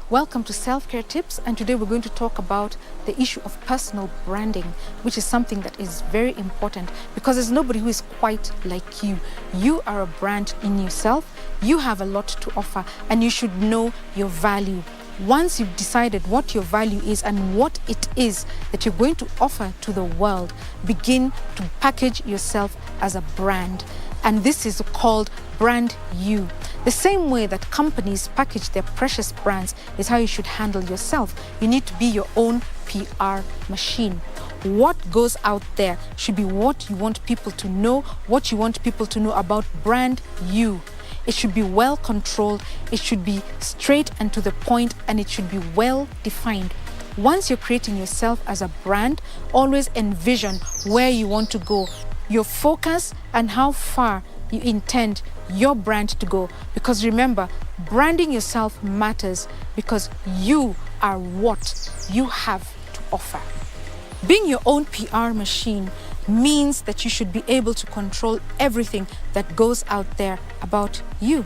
Welcome to Self-Care Tips, and today we're going to talk about the issue of personal branding, which is something that is very important because there's nobody who is quite like you. You are a brand in yourself, you have a lot to offer, and you should know your value. Once you've decided what your value is and what it is that you're going to offer to the world, begin to package yourself as a brand. And this is called brand you. The same way that companies package their precious brands is how you should handle yourself. You need to be your own PR machine. What goes out there should be what you want people to know, what you want people to know about brand you. It should be well controlled, it should be straight and to the point, and it should be well defined. Once you're creating yourself as a brand, always envision where you want to go, your focus, and how far you intend your brand to go. Because remember, branding yourself matters because you are what you have to offer. Being your own PR machine means that you should be able to control everything that goes out there about you.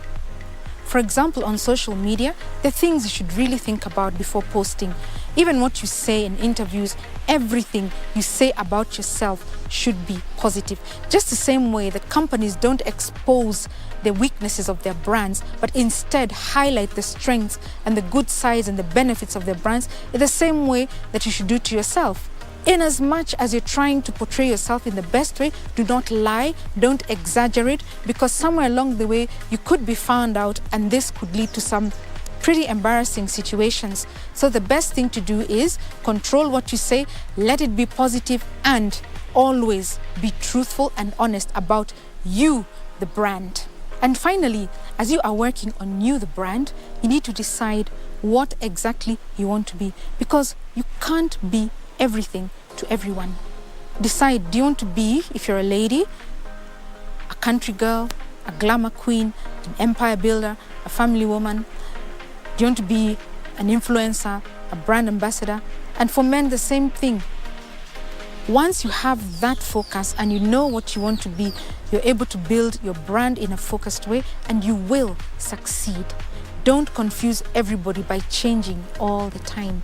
For example, on social media, there are things you should really think about before posting. Even what you say in interviews, everything you say about yourself should be positive. Just the same way that companies don't expose the weaknesses of their brands, but instead highlight the strengths and the good sides and the benefits of their brands, in the same way that you should do to yourself. In as much as you're trying to portray yourself in the best way, do not lie, don't exaggerate, because somewhere along the way you could be found out and this could lead to some pretty embarrassing situations. So the best thing to do is control what you say, let it be positive, and always be truthful and honest about you, the brand. And finally, as you are working on you, the brand, you need to decide what exactly you want to be, because you can't be everything to everyone. Decide, do you want to be, if you're a lady, a country girl, a glamour queen, an empire builder, a family woman? Do you want to be an influencer, a brand ambassador? And for men, the same thing. Once you have that focus and you know what you want to be, you're able to build your brand in a focused way and you will succeed. Don't confuse everybody by changing all the time.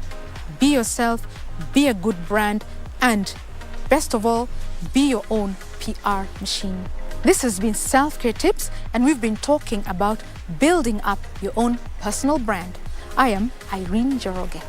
Be yourself, be a good brand, and best of all, be your own PR machine. This has been Self-Care Tips, and we've been talking about building up your own personal brand. I am Irene Joroge.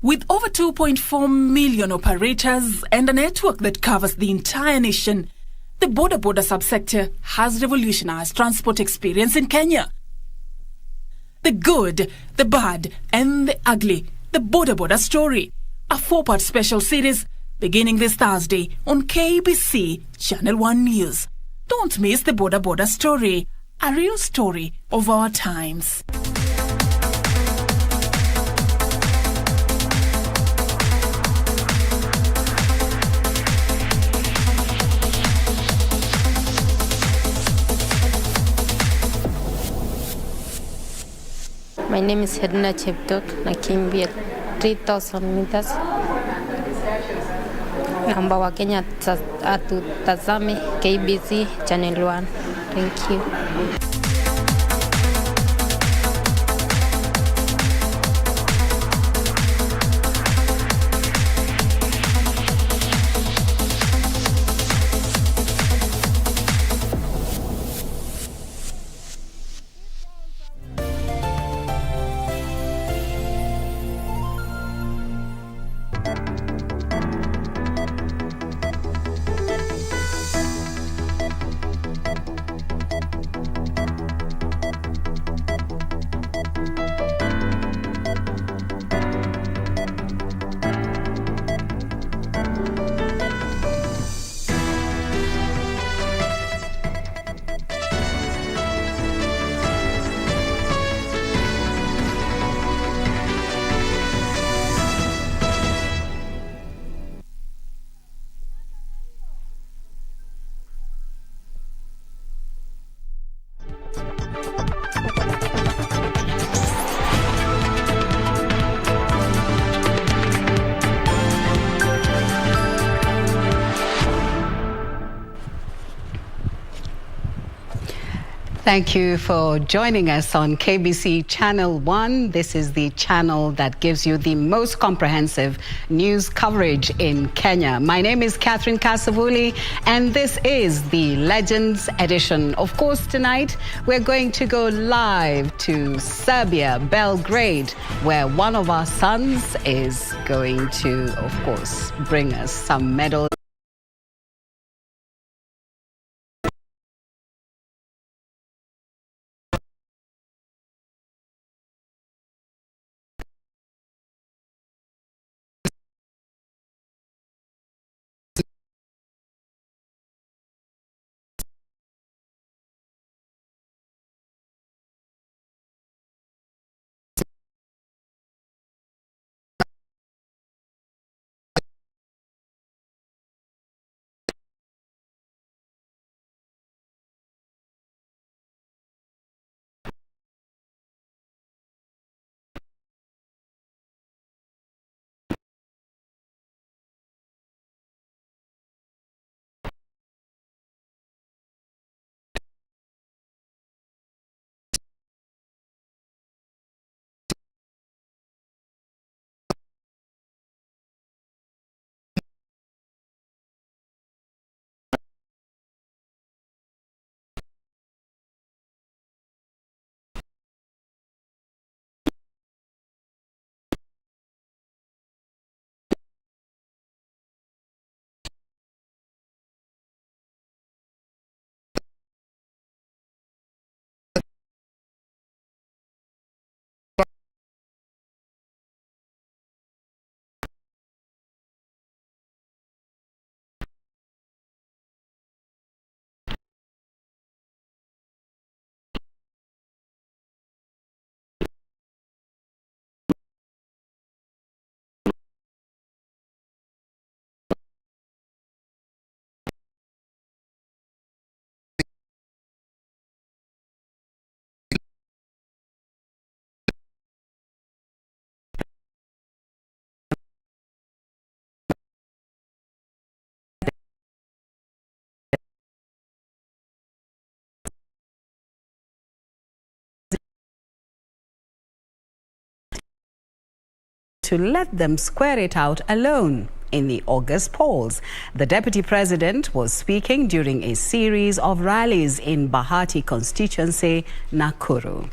With over 2.4 million operators and a network that covers the entire nation, the Boda subsector has revolutionized transport experience in Kenya. The good, the bad, and the ugly, the Boda story, a 4-part special series beginning this Thursday on KBC Channel 1 News. Don't miss the Boda story, a real story of our times. My name is Hedna Cheptok. Nakimbia 3,000 meters. Naomba Wakenya atutazame KBC Channel 1. Thank you. Thank you for joining us on KBC Channel 1. This is the channel that gives you the most comprehensive news coverage in Kenya. My name is Catherine Kasavuli, and this is the Legends Edition. Of course, tonight we're going to go live to Serbia, Belgrade, where one of our sons is going to, of course, bring us some medals. To let them square it out alone in the August polls. The deputy president was speaking during a series of rallies in Bahati constituency, Nakuru.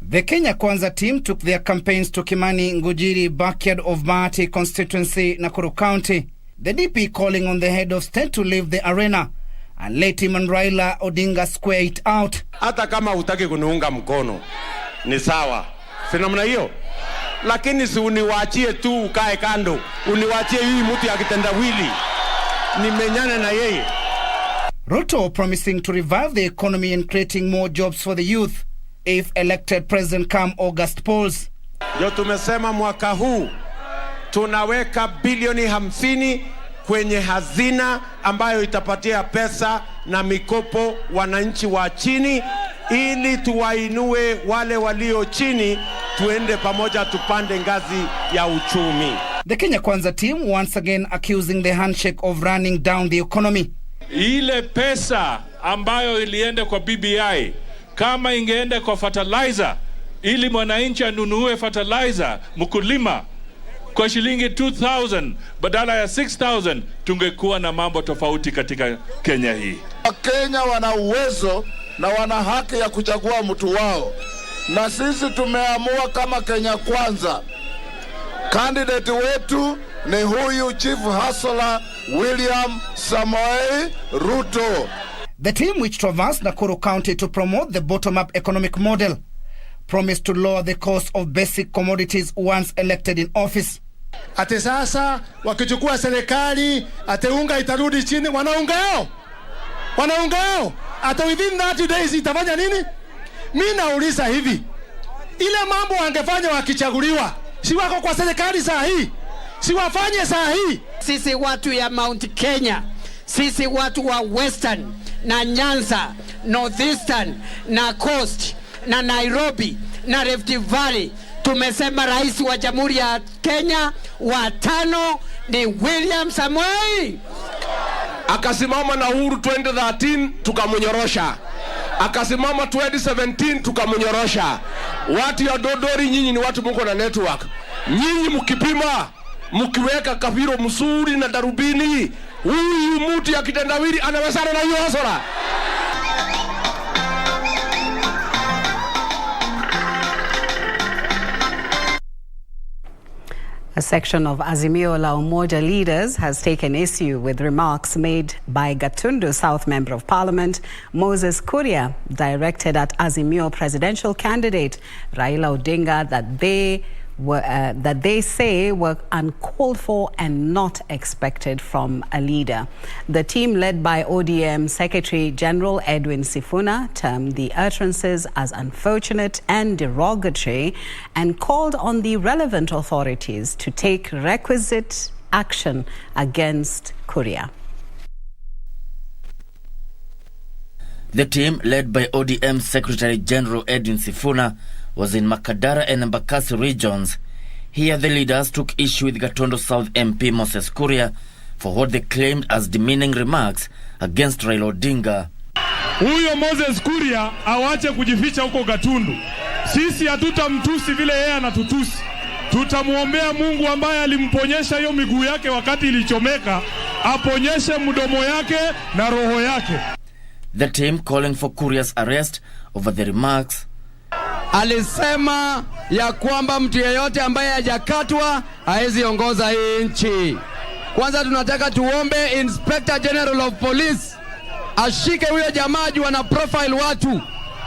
The Kenya Kwanza team took their campaigns to Kimani Ngujiri, backyard of Bahati constituency, Nakuru County. The DP calling on the head of state to leave the arena and let him and Raila Odinga square it out. Hata kama hutaki kuniunga mkono ni sawa, si namna hiyo, lakini si uniwaachie tu ukae kando, uniwaachie hii mtu ya kitendawili nimenyane na yeye. Ruto promising to revive the economy and creating more jobs for the youth if elected president come August polls. Ndio tumesema mwaka huu tunaweka bilioni 50 kwenye hazina ambayo itapatia pesa na mikopo wananchi wa chini, ili tuwainue wale walio chini, tuende pamoja tupande ngazi ya uchumi. The Kenya Kwanza team once again accusing the handshake of running down the economy. Ile pesa ambayo ilienda kwa BBI kama ingeenda kwa fertilizer, ili mwananchi anunue fertilizer mkulima kwa shilingi 2,000 badala ya 6,000, tungekuwa na mambo tofauti katika Kenya hii. Wakenya wana uwezo na wana haki ya kuchagua mtu wao, na sisi tumeamua kama Kenya Kwanza, candidate wetu ni huyu Chief Hustler William Samoei Ruto. The team, which traversed Nakuru County to promote the bottom-up economic model, promised to lower the cost of basic commodities once elected in office. Ate sasa wakichukua serikali, ate unga itarudi chini, wanaungao. Ate within 30 days itafanya nini? Mimi nauliza hivi, ile mambo wangefanya wakichaguliwa, si wako kwa serikali saa hii, si wafanye saa hii? Sisi watu ya Mount Kenya, sisi watu wa Western na Nyanza, Northeastern na Coast na Nairobi na Rift Valley, tumesema rais wa Jamhuri ya Kenya wa 5 ni William Samoei. Akasimama na Uhuru 2013 tukamunyorosha. Akasimama 2017 tukamunyorosha. Watu ya Dodori, nyinyi ni watu mko na network. Nyinyi mkipima, mkiweka kafiro msuri na darubini, huyu mtu ya kitendawili anawezana na hiyo hasara. A section of Azimio la Umoja leaders has taken issue with remarks made by Gatundu South Member of Parliament Moses Kuria, directed at Azimio presidential candidate Raila Odinga, that they say were uncalled for and not expected from a leader. The team led by ODM Secretary General Edwin Sifuna termed the utterances as unfortunate and derogatory and called on the relevant authorities to take requisite action against Kuria. The team led by ODM Secretary General Edwin Sifuna was in Makadara and Embakasi regions. Here the leaders took issue with Gatondo South MP Moses Kuria for what they claimed as demeaning remarks against Raila Odinga. Huyo Moses Kuria awache kujificha huko Gatundu. Sisi hatutamtusi vile yeye anatutusi. Tutamuombea Mungu ambaye alimponyesha hiyo miguu yake wakati ilichomeka, aponyeshe mdomo yake na roho yake. The team calling for Kuria's arrest over the remarks. Alisema ya kwamba mtu yeyote ambaye hajakatwa haezi ongoza hii nchi. Kwanza tunataka tuombe Inspector General of Police ashike huyo jamaa juu ana profile watu,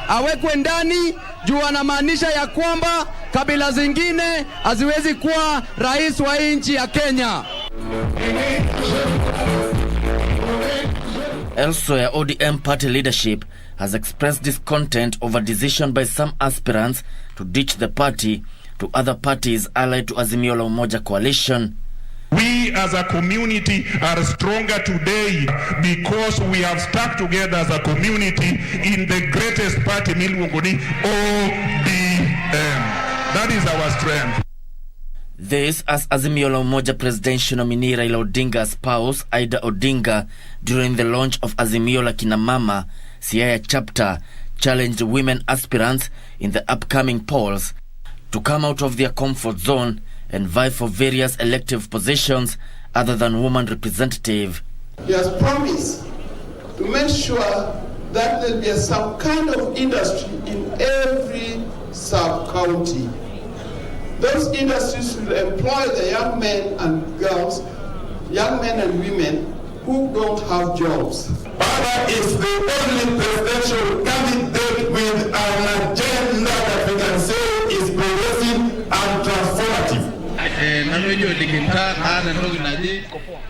awekwe ndani juu anamaanisha ya kwamba kabila zingine haziwezi kuwa rais wa nchi ya Kenya. Elsewhere, ODM party leadership has expressed discontent over decision by some aspirants to ditch the party to other parties allied to Azimio la Umoja coalition. We as a community are stronger today because we have stuck together as a community in the greatest party, ODM. That is our strength. This as Azimio la Umoja presidential nominee Raila Odinga's spouse Ida Odinga, during the launch of Azimio la Kinamama Siaya chapter, challenged women aspirants in the upcoming polls to come out of their comfort zone and vie for various elective positions other than woman representative. He has promised to make sure that there will be some kind of industry in every sub-county. Those industries will employ the young men and girls, young men and women who don't have jobs. Boda is the only presidential candidate with an agenda that we can say is progressive and transformative.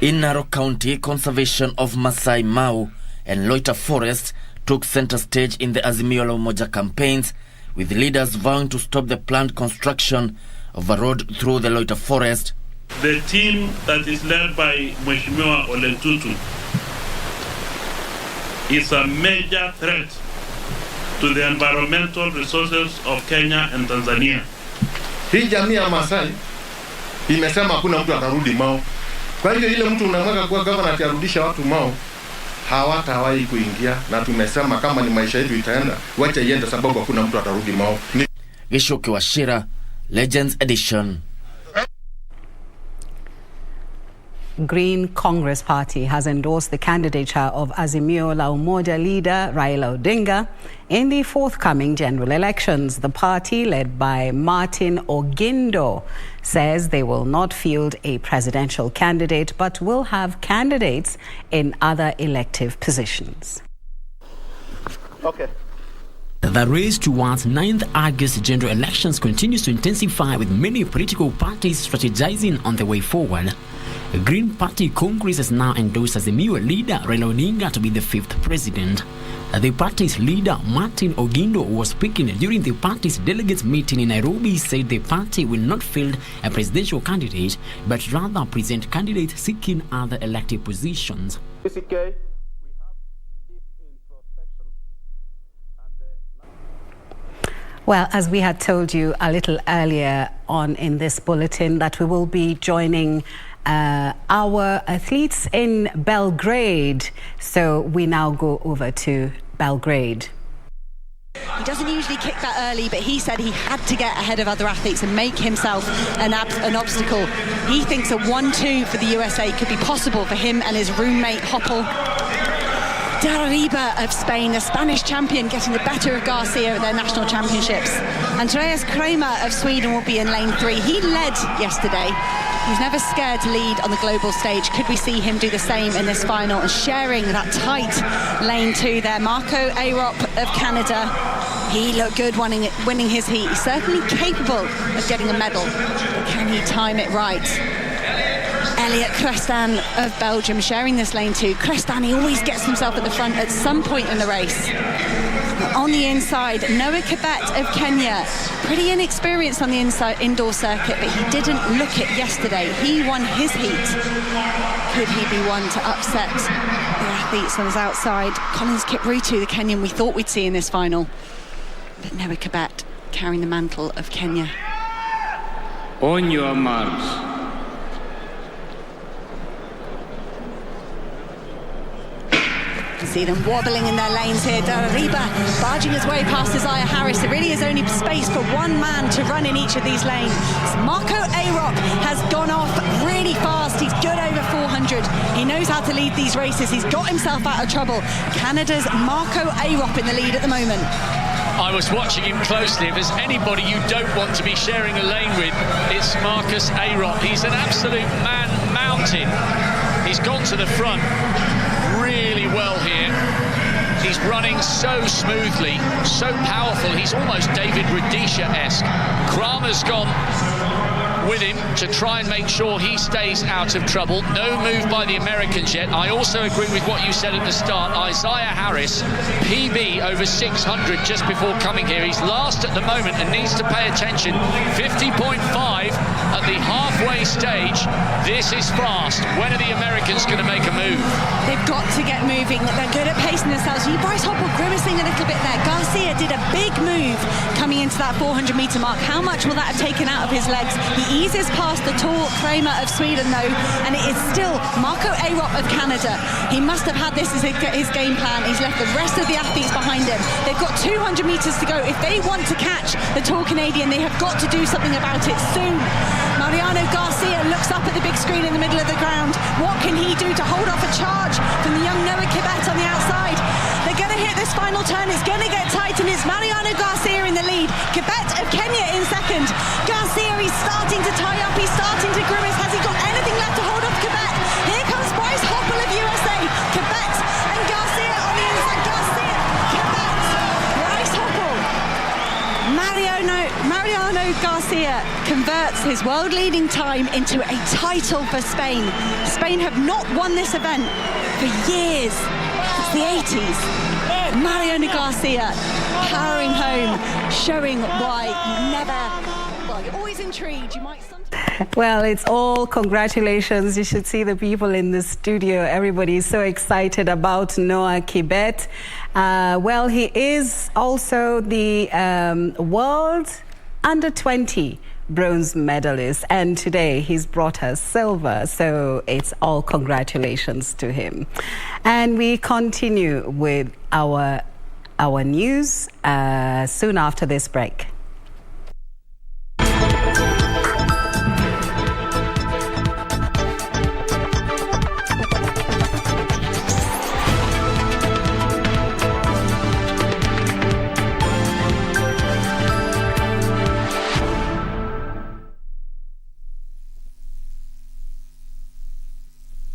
In Narok County, conservation of Masai Mau and Loita Forest took center stage in the Azimio la Umoja campaigns, with leaders vowing to stop the planned construction of a road through the Loita Forest. The team that is led by Mheshimiwa Olentutu is a major threat to the environmental resources of Kenya and Tanzania. Hii jamii ya Masai imesema hakuna mtu atarudi Mau. Kwa hiyo ile mtu unamweka kwa governor atarudisha watu Mau, hawatawahi kuingia, na tumesema kama ni maisha yetu itaenda, wacha iende sababu hakuna mtu atarudi Mau. Gishoke Washira, Legends Edition. Green Congress Party has endorsed the candidature of Azimio la Umoja leader Raila Odinga in the forthcoming general elections. The party, led by Martin Ogindo, says they will not field a presidential candidate but will have candidates in other elective positions. Okay. The race towards 9th August general elections continues to intensify, with many political parties strategizing on the way forward. The Green Party Congress has now endorsed Azimio leader Raila Odinga to be the 5th president. The party's leader Martin Ogindo was speaking during the party's delegates meeting in Nairobi, said the party will not field a presidential candidate but rather present candidates seeking other elective positions. Well, as we had told you a little earlier on in this bulletin, that we will be joining our athletes in Belgrade. So we now go over to Belgrade. He doesn't usually kick that early, but he said he had to get ahead of other athletes and make himself an obstacle. He thinks a 1-2 for the USA could be possible for him and his roommate Hoppel. Darriba of Spain, the Spanish champion, getting the better of Garcia at their national championships. Andreas Kramer of Sweden will be in lane 3. He led yesterday. He's never scared to lead on the global stage. Could we see him do the same in this final and sharing that tight lane 2 there? Marco Arup of Canada, he looked good winning his heat. He's certainly capable of getting a medal, but can he time it right? Elliot Crestan of Belgium sharing this lane 2. Crestan, he always gets himself at the front at some point in the race. On the inside, Noah Kibet of Kenya, pretty inexperienced on the indoor circuit, but he didn't look it yesterday. He won his heat. Could he be one to upset the athletes on his outside? Collins Kipruto, the Kenyan we thought we'd see in this final. But Noah Kibet carrying the mantle of Kenya. On your marks. See them wobbling in their lanes here. Darriba barging his way past Isaiah Harris. There really is only space for one man to run in each of these lanes. Marco Arup has gone off really fast. He's good over 400. He knows how to lead these races. He's got himself out of trouble. Canada's Marco Arup in the lead at the moment. I was watching him closely. If there's anybody you don't want to be sharing a lane with, it's Marcus Arup. He's an absolute man mountain. He's gone to the front really well here. He's running so smoothly, so powerful. He's almost David Rudisha-esque. Kramer's gone with him to try and make sure he stays out of trouble. No move by the Americans yet. I also agree with what you said at the start. Isaiah Harris, PB over 600 just before coming here. He's last at the moment and needs to pay attention. 50.5 at the halfway stage. This is fast. When are the Americans going to make a move? They've got to get moving. They're good at pacing themselves. Bryce Hoppel grimacing a little bit there. Garcia did a big move coming into that 400-metre mark. How much will that have taken out of his legs? He eases past the tall Kramer of Sweden, though, and it is still Marco Arup of Canada. He must have had this as his game plan. He's left the rest of the athletes behind him. They've got 200 metres to go. If they want to catch the tall Canadian, they have got to do something about it soon. Mariano Garcia looks up at the big screen in the middle of the ground. What can he do to hold off a charge from the young Noah Kibet on the outside? They're going to hit this final turn. It's going to get tight, and it's Mariano Garcia in the lead. Kibet of Kenya in second. Garcia, he's starting to tie up. He's starting to grimace. Has he got anything left to hold off Kibet? Here comes Bryce Hoppel of USA. Kibet and Garcia on the inside. Garcia, Kibet, Bryce Hoppel. Mariano Garcia converts his world-leading time into a title for Spain. Spain have not won this event for years. It's the 80s. Mariano Garcia powering home, showing why you never, well, you're always intrigued. You might sometimes... Well, it's all congratulations. You should see the people in the studio. Everybody is so excited about Noah Kibet. Well, he is also the world under-20 bronze medalist, and today he's brought us silver, so it's all congratulations to him. And we continue with our news soon after this break.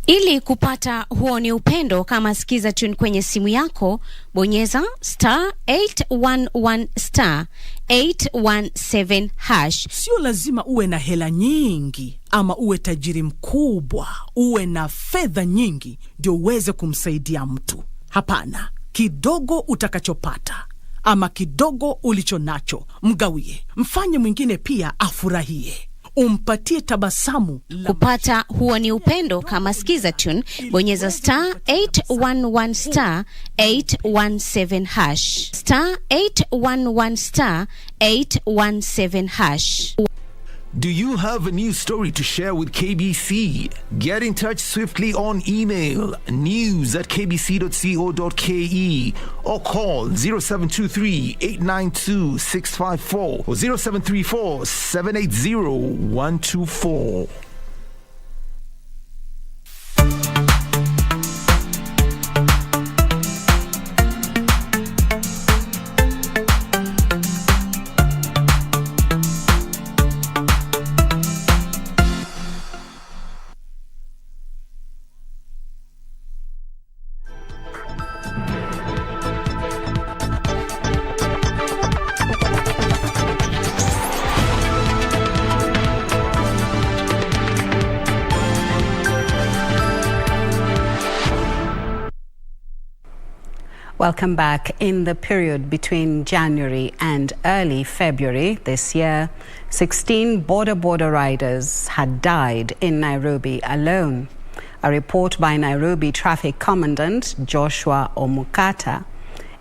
Ili kupata huo ni upendo, kama sikiza tune kwenye simu yako, bonyeza *811 *817#. Sio lazima uwe na hela nyingi ama uwe tajiri mkubwa, uwe na fedha nyingi ndio uweze kumsaidia mtu. Hapana, kidogo utakachopata ama kidogo ulichonacho, mgawie. Mfanye mwingine pia afurahie. Umpatie tabasamu. Kupata huo ni upendo, kama sikiza tune, bonyeza *811 *817#. *811 *817#. Do you have a news story to share with KBC? Get in touch swiftly on email news@kbc.co.ke or call 0723 892 654 or 0734 780 124. Welcome back. In the period between January and early February this year, 16 border riders had died in Nairobi alone. A report by Nairobi Traffic Commandant Joshua Omukata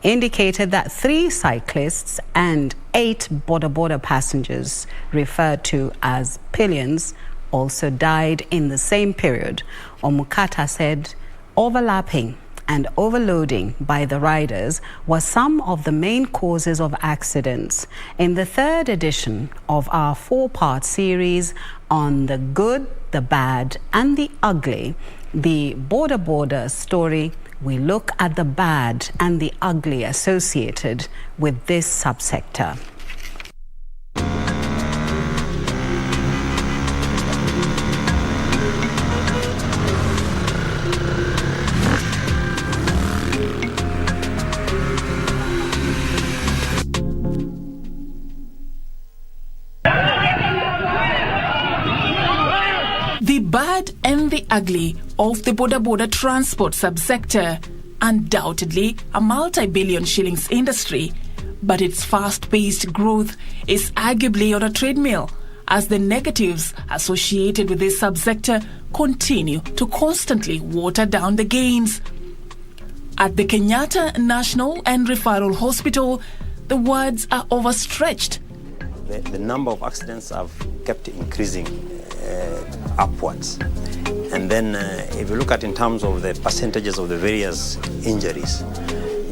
indicated that 3 cyclists and 8 border passengers, referred to as pillions, also died in the same period. Omukata said overlapping and overloading by the riders were some of the main causes of accidents. In the 3rd edition of our 4-part series on the good, the bad and the ugly, the border story, we look at the bad and the ugly associated with this subsector. The bad and the ugly of the border transport subsector, undoubtedly a multi-billion shillings industry, but its fast-paced growth is arguably on a treadmill as the negatives associated with this subsector continue to constantly water down the gains. At the Kenyatta National and Referral Hospital, the wards are overstretched. The number of accidents have kept increasing upwards. And then if you look at in terms of the percentages of the various injuries,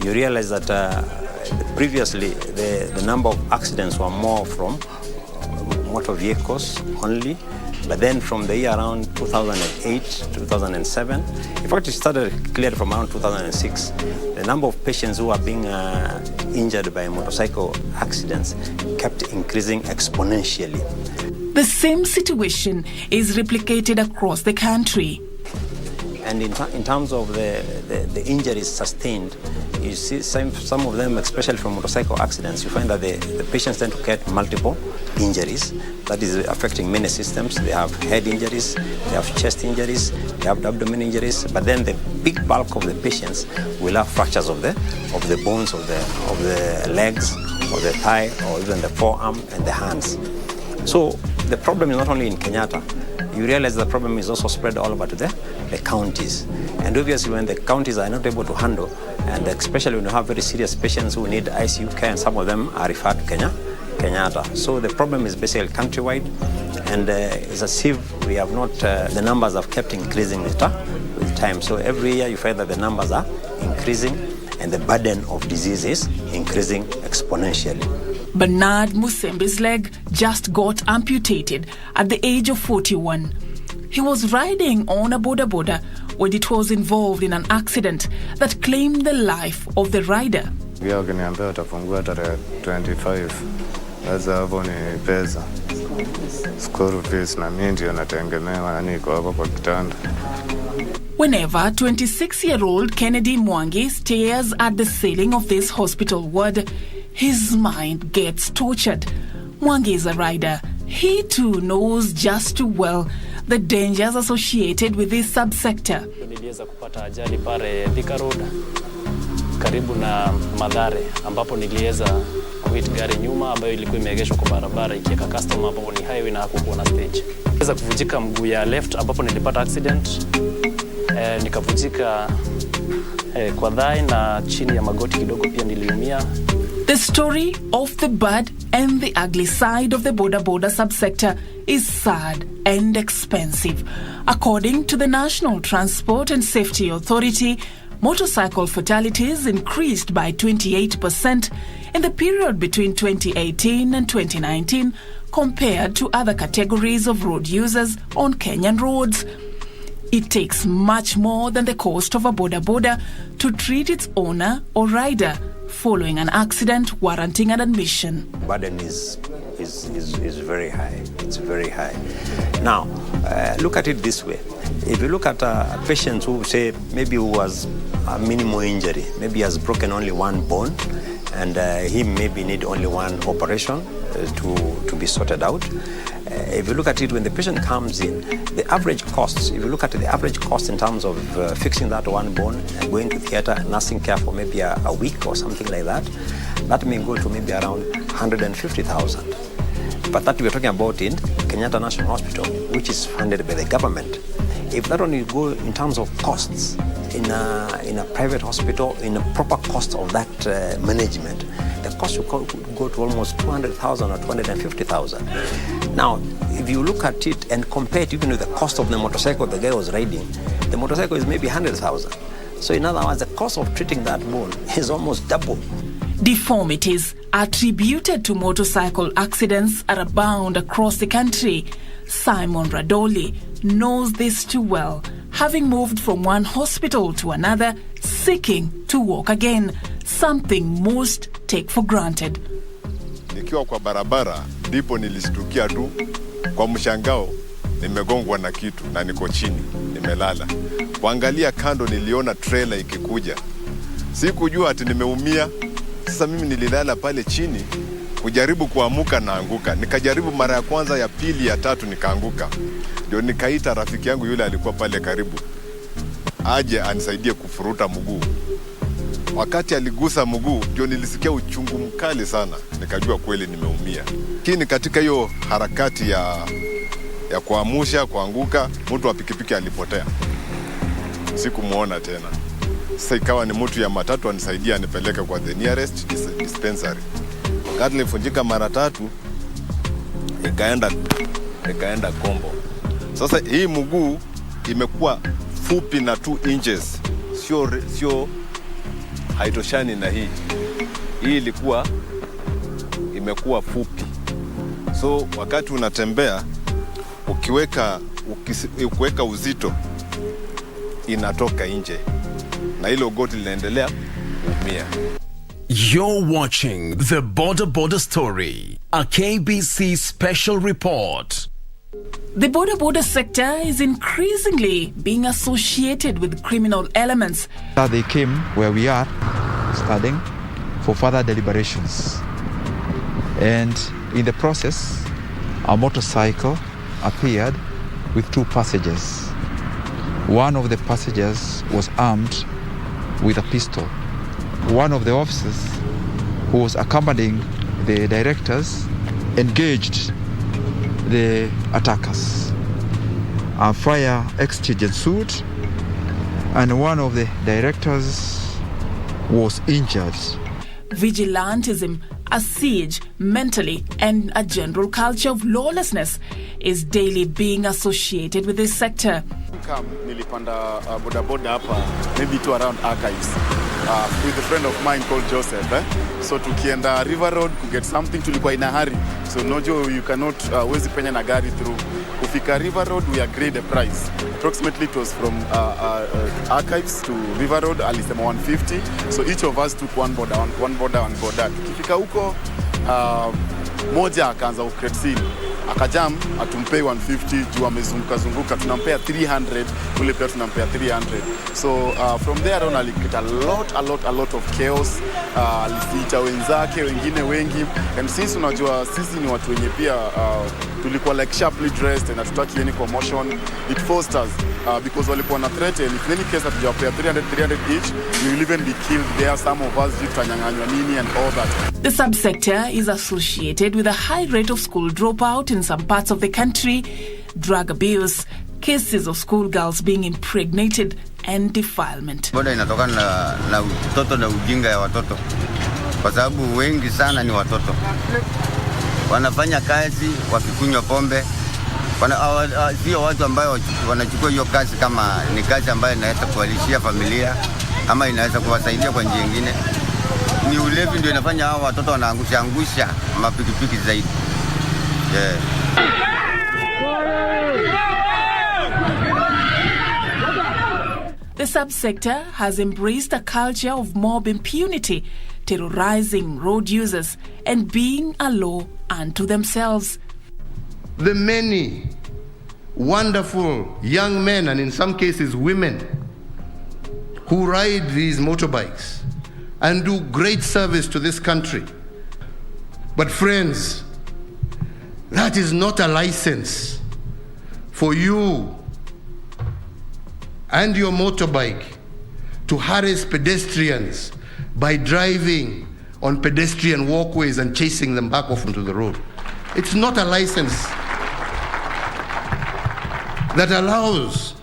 you realize that previously the number of accidents were more from motor vehicles only, but then from the year around 2008, 2007, in fact it started clearly from around 2006, the number of patients who are being injured by motorcycle accidents kept increasing exponentially. The same situation is replicated across the country. And in terms of the injuries sustained, you see some of them, especially from motorcycle accidents, you find that the patients tend to get multiple injuries. That is affecting many systems. They have head injuries, they have chest injuries, they have abdomen injuries, but then the big bulk of the patients will have fractures of the bones of the legs, or the thigh, or even the forearm and the hands. So the problem is not only in Kenyatta. You realize the problem is also spread all over to the counties. And obviously when the counties are not able to handle, and especially when you have very serious patients who need ICU care, and some of them are referred to Kenyatta. So the problem is basically countrywide, and it's as if we have not, the numbers have kept increasing with time. So every year you find that the numbers are increasing and the burden of disease is increasing exponentially. Bernard Musembe's leg just got amputated at the age of 41. He was riding on a boda when it was involved in an accident that claimed the life of the rider. Wakiniambia watafungua tarehe 25. Sasa hapo ni pesa. School fees na mimi ndio nategemewa, niko hapo kwa kitanda. Whenever 26-year-old Kennedy Mwangi stares at the ceiling of this hospital ward, his mind gets tortured. Mwangi is a rider. He too knows just too well the dangers associated with this subsector. Niliweza kupata ajali pale Thika Road karibu na Madhare, ambapo niliweza kuhit gari nyuma ambayo ilikuwa imeegeshwa kwa barabara ikiweka customer ambapo ni highway na hakukuwa na stage. Niliweza kuvunjika mguu ya left ambapo nilipata accident. Nikavunjika kwa thigh na chini ya magoti kidogo pia niliumia. The story of the bad And the ugly side of the Boda subsector is sad and expensive. According to the National Transport and Safety Authority, motorcycle fatalities increased by 28% in the period between 2018 and 2019 compared to other categories of road users on Kenyan roads. It takes much more than the cost of a Boda to treat its owner or rider following an accident warranting an admission. Burden is very high. It's very high. Now, look at it this way. If you look at a patient who say maybe who has a minimal injury, maybe has broken only one bone, and he maybe need only one operation to be sorted out. If you look at it, when the patient comes in, the average costs, if you look at the average cost in terms of fixing that one bone and going to theatre, nursing care for maybe a week or something like that, that may go to maybe around 150,000. But that we're talking about in Kenyatta National Hospital, which is funded by the government. If that only go in terms of costs in a private hospital, in a proper cost of that management, the cost would go to almost 200,000 or 250,000. Now, if you look at it and compare it even with the cost of the motorcycle the guy was riding, the motorcycle is maybe 100,000. So in other words, the cost of treating that bone is almost double. Deformities attributed to motorcycle accidents are abound across the country. Simon Radoli knows this too well, having moved from one hospital to another, seeking to walk again, something most take for granted. Nikiwa kwa barabara, ndipo nilishtukia tu kwa mshangao, nimegongwa na kitu na niko chini, nimelala. Kuangalia kando niliona trailer ikikuja. Sikujua ati nimeumia. Sasa mimi nililala pale chini, kujaribu kuamuka na anguka. Nikajaribu mara ya kwanza, ya pili, ya tatu nikaanguka. Ndio nikaita rafiki yangu yule alikuwa pale karibu, aje anisaidie kufuruta mguu. Wakati aligusa mguu, ndio nilisikia uchungu mkali sana. Nikajua kweli nimeumia. Lakini katika hiyo harakati ya kuamusha, kuanguka, mtu wa pikipiki alipotea. Sikumuona tena. Sasa ikawa ni mtu ya matatu anisaidia anipeleke kwa the nearest dispensary. Wakati nilifunjika mara 3, ikaenda kombo. Sasa hii mguu imekuwa fupi na 2 inches. Sio haitoshani na hii. Hii ilikuwa imekuwa fupi. So wakati unatembea, ukiweka uzito inatoka nje. Na hilo goti linaendelea kuumia. You're watching the Boda Story, a KBC special report. The Boda sector is increasingly being associated with criminal elements. They came where we are studying for further deliberations. And in the process, a motorcycle appeared with 2 passengers. One of the passengers was armed with a pistol. One of the officers who was accompanying the directors engaged the attackers. A fire exchange ensued, and one of the directors was injured. Vigilantism, a siege mentally, and a general culture of lawlessness is daily being associated with this sector. Nilipanda boda hapa maybe to around Archives with a friend of mine called Joseph. So tukienda River Road to get something, tulikuwa in a hurry. So nojo, you cannot wezi penya na gari through. Kufika River Road, we agreed a price. Approximately it was from Archives to River Road, alisema 150. So each of us took one boda. Tukifika huko, moja akaanza ucrate scene. Akajam, atumpei 150, juu amezunguka, tunampea 300, ule pia tunampea 300. So from there on, alikita a lot of chaos. Alisiita wenzake, wengine wengi. And since unajua, sisi ni watu wenye pia tulikuwa like sharply dressed, na tutaki any commotion, it forced us. Because walikuwa na threaten, if in any case hatujawapea 300 each, we will even be killed there. Some of us tutanyang'anywa nini and all that. The subsector is associated with a high rate of school dropout in some parts of the country, drug abuse, cases of schoolgirls being impregnated, and defilement. Boda inatokana na utoto na ujinga ya watoto, kwa sababu wengi sana ni watoto. wanafanya kazi wakikunywa pombe. Sio watu ambao wanachukua hiyo kazi kama ni kazi ambayo inaweza kuwalishia familia ama inaweza kuwasaidia kwa njia nyingine. Ni ulevi ndio inafanya hao watoto wanaangusha mapikipiki zaidi. Yeah. The subsector has embraced a culture of mob impunity, terrorizing road users and being a law unto themselves. The many wonderful young men, and in some cases women, who ride these motorbikes and do great service to this country. But friends, that is not a license for you and your motorbike to harass pedestrians by driving on pedestrian walkways and chasing them back off onto the road. It's not a license that allows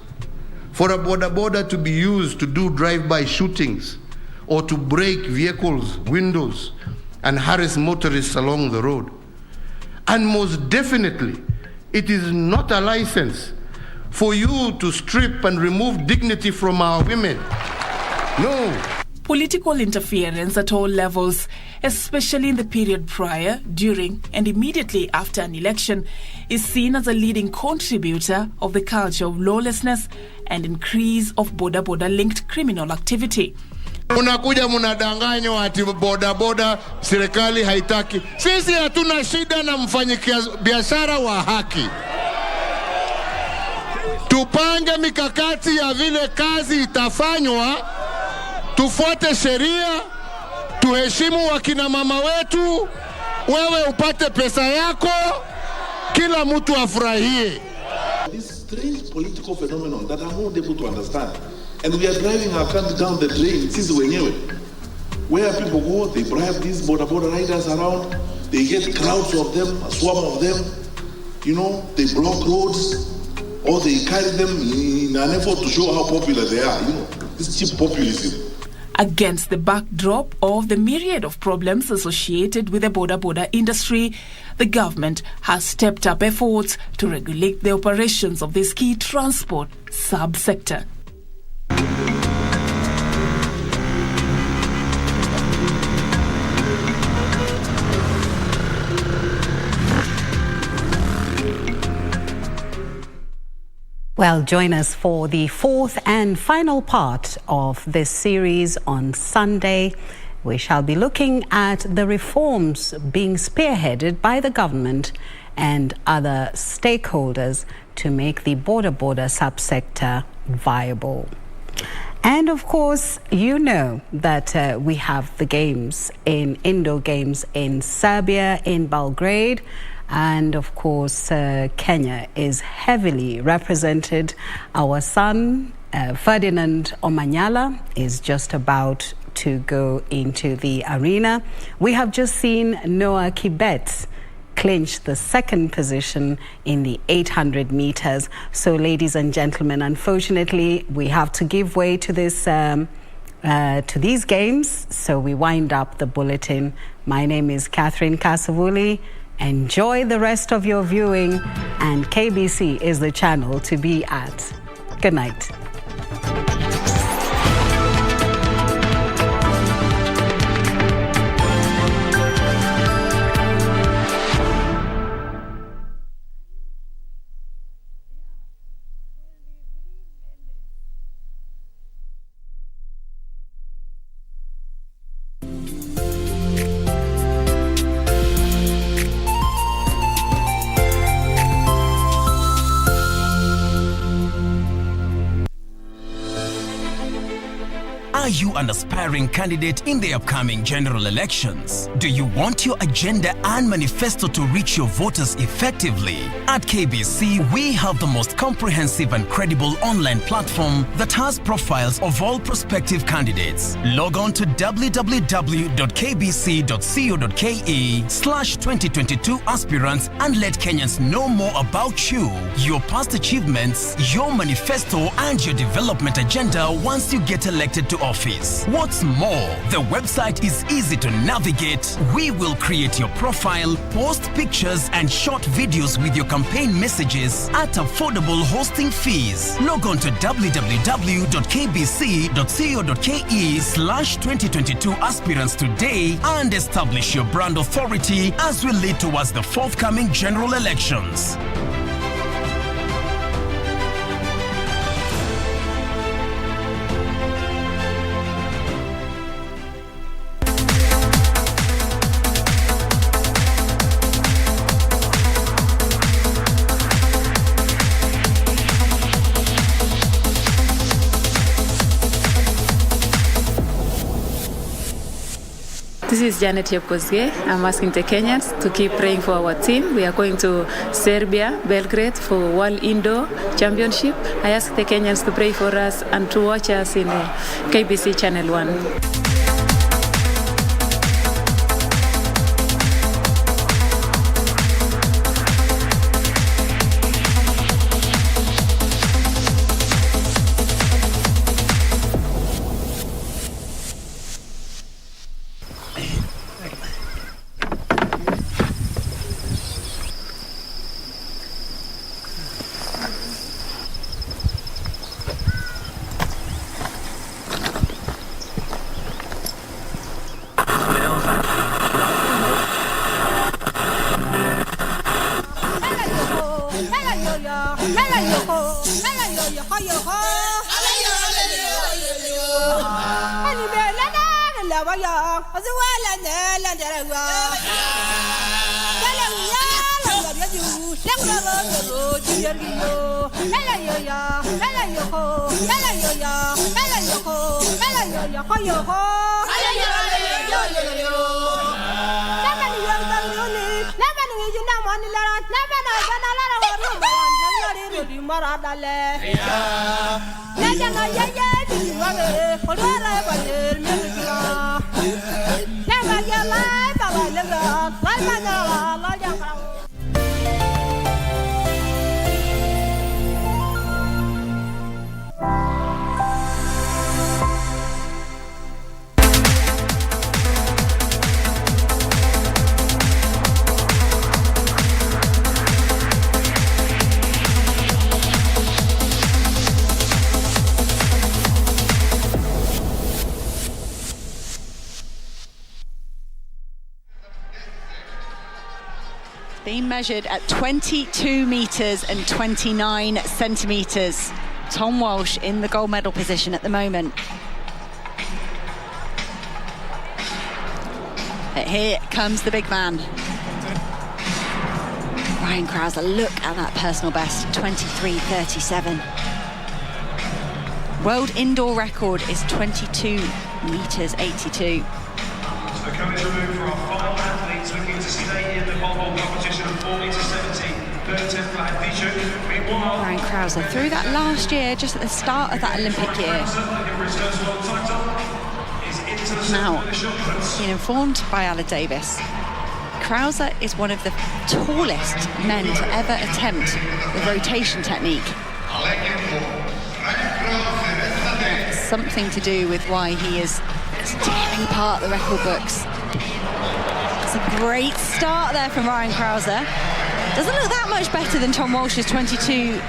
for a boda to be used to do drive-by shootings or to break vehicles' windows and harass motorists along the road. And most definitely, it is not a license for you to strip and remove dignity from our women. No. Political interference at all levels, especially in the period prior, during, and immediately after an election, is seen as a leading contributor of the culture of lawlessness and increase of boda-linked criminal activity. Unakuja munadanganywa ati boda serikali haitaki. Sisi hatuna shida na mfanyabiashara wa haki. Tupange mikakati ya vile kazi itafanywa, tufuate sheria, tuheshimu wakina mama wetu, wewe upate pesa yako, kila mtu afurahie. This strange political phenomenon that I'm not able to understand. And we are driving our country down the drain, sisi wenyewe. Where people go, they bribe these boda riders around, they get crowds of them, a swarm of them, you know, they block roads, or they carry them in an effort to show how popular they are, you know, this cheap populism. Against the backdrop of the myriad of problems associated with the boda industry, the government has stepped up efforts to regulate the operations of this key transport subsector. Well, join us for the fourth and final part of this series on Sunday. We shall be looking at the reforms being spearheaded by the government and other stakeholders to make the boda subsector viable. And of course, you know that we have the games indoor games in Serbia, in Belgrade. And of course, Kenya is heavily represented. Our son, Ferdinand Omanyala, is just about to go into the arena. We have just seen Noah Kibet clinch the second position in the 800 meters. So, ladies and gentlemen, unfortunately, we have to give way to this to these games. So we wind up the bulletin. My name is Kasavuli. Enjoy the rest of your viewing, and KBC is the channel to be at. Good night. Are you an aspiring candidate in the upcoming general elections? Do you want your agenda and manifesto to reach your voters effectively? At KBC, we have the most comprehensive and credible online platform that has profiles of all prospective candidates. Log on to www.kbc.co.ke/2022 aspirants and let Kenyans know more about you, your past achievements, your manifesto, and your development agenda once you get elected to office. office. What's more, the website is easy to navigate. We will create your profile, post pictures and short videos with your campaign messages at affordable hosting fees. Log on to www.kbc.co.ke/2022 aspirants today and establish your brand authority as we lead towards the forthcoming general elections. This is Janet Yepkosgei. I'm asking the Kenyans to keep praying for our team. We are going to Serbia, Belgrade for World Indoor Championship. I ask the Kenyans to pray for us and to watch us in KBC Channel 1. Being measured at 22 metres and 29 centimetres. Tom Walsh in the gold medal position at the moment. But here comes the big man. Ryan Krauser, look at that personal best, 23.37. World indoor record is 22 metres 82. So coming to move for our final athletes looking to stay in the pole competition of 4 metres 70. Ryan Krauser through that last year, just at the start of that Olympic year. Now, being informed by Ala Davis, Krauser is one of the tallest men to ever attempt the rotation technique. That's something to do with why he is tearing apart the record books. It's a great start there from Ryan Krauser. Doesn't look that much better than Tom Walsh's 22.20.